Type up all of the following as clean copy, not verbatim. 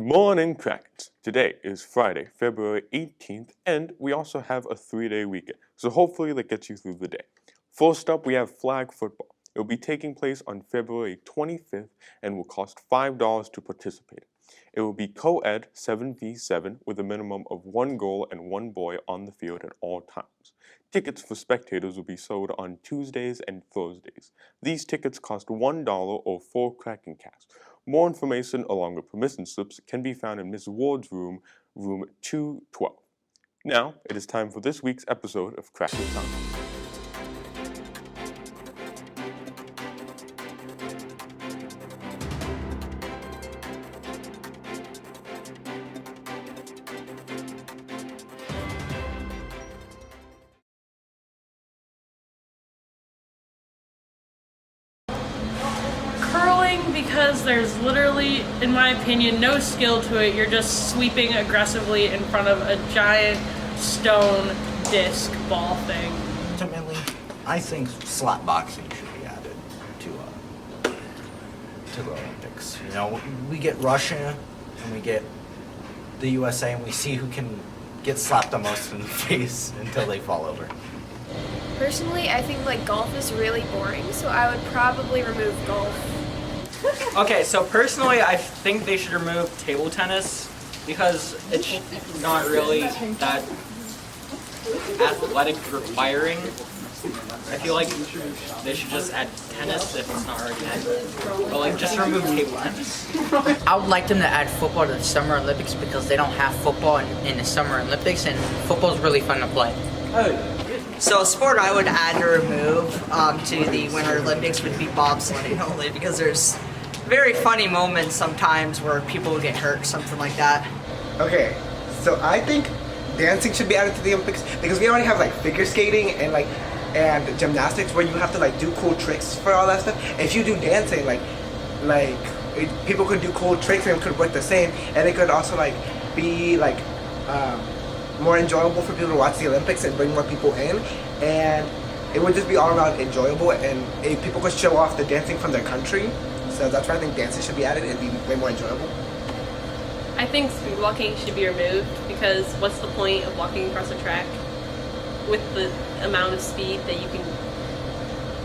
Good morning, Krakens. Today is Friday, February 18th, and we also have a 3-day weekend, so hopefully that gets you through the day. First up, we have flag football. It will be taking place on February 25th and will cost $5 to participate. It will be co-ed 7v7 with a minimum of 1 girl and 1 boy on the field at all times. Tickets for spectators will be sold on Tuesdays and Thursdays. These tickets cost $1 or 4 Kraken cash. More information along with permission slips can be found in Miss Ward's room, room 212. Now, it is time for this week's episode of Kraken Time. Because there's literally, in my opinion, no skill to it. You're just sweeping aggressively in front of a giant stone disc ball thing. Ultimately, I think slap boxing should be added to the Olympics. You know, we get Russia and we get the USA and we see who can get slapped the most in the face until they fall over. Personally, I think golf is really boring, so I would probably remove golf. Okay, so personally, I think they should remove table tennis because it's not really that athletic requiring. I feel like they should just add tennis if it's not already added. But just remove table tennis. I would like them to add football to the Summer Olympics because they don't have football in the Summer Olympics, and football is really fun to play. So a sport I would add or remove to the Winter Olympics would be bobsledding only because there's very funny moments sometimes where people would get hurt, something like that. Okay, so I think dancing should be added to the Olympics because we already have figure skating and gymnastics where you have to do cool tricks for all that stuff. If you do dancing, people could do cool tricks and it could work the same, and it could also be more enjoyable for people to watch the Olympics and bring more people in, and it would just be all around enjoyable, and people could show off the dancing from their country. So that's why I think dancing should be added. It'd be way more enjoyable. I think speed walking should be removed because what's the point of walking across a track with the amount of speed that you can...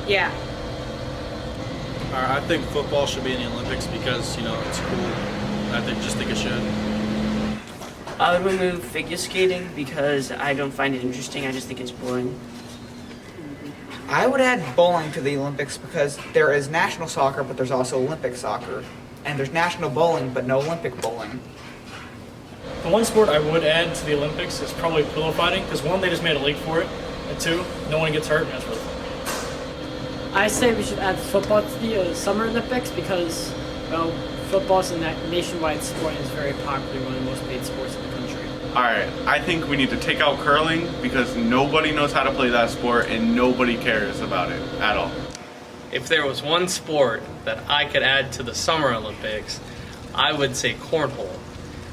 Yeah. I think football should be in the Olympics because, it's cool. I think it should. I would remove figure skating because I don't find it interesting. I just think it's boring. I would add bowling to the Olympics because there is national soccer, but there's also Olympic soccer. And there's national bowling, but no Olympic bowling. The one sport I would add to the Olympics is probably pillow fighting because one, they just made a league for it, and two, no one gets hurt and that's really fun. I say we should add football to the Summer Olympics because, well, football is a nationwide sport and is very popular, one of the most paid sports in the country. Alright, I think we need to take out curling because nobody knows how to play that sport and nobody cares about it at all. If there was one sport that I could add to the Summer Olympics, I would say cornhole.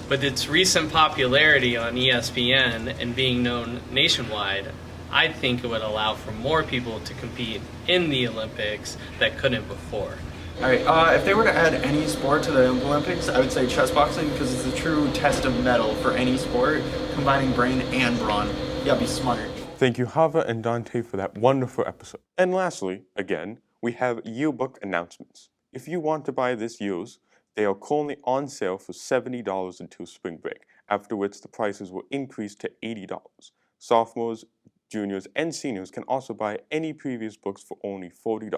With its recent popularity on ESPN and being known nationwide, I think it would allow for more people to compete in the Olympics that couldn't before. Alright, if they were to add any sport to the Olympics, I would say chess boxing because it's a true test of mettle for any sport, combining brain and brawn. You gotta be smart. Thank you, Hava and Dante, for that wonderful episode. And lastly, again, we have yearbook announcements. If you want to buy this year's, they are currently on sale for $70 until spring break, after which the prices will increase to $80. Sophomores, juniors, and seniors can also buy any previous books for only $40.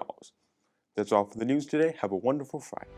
That's all for the news today. Have a wonderful Friday.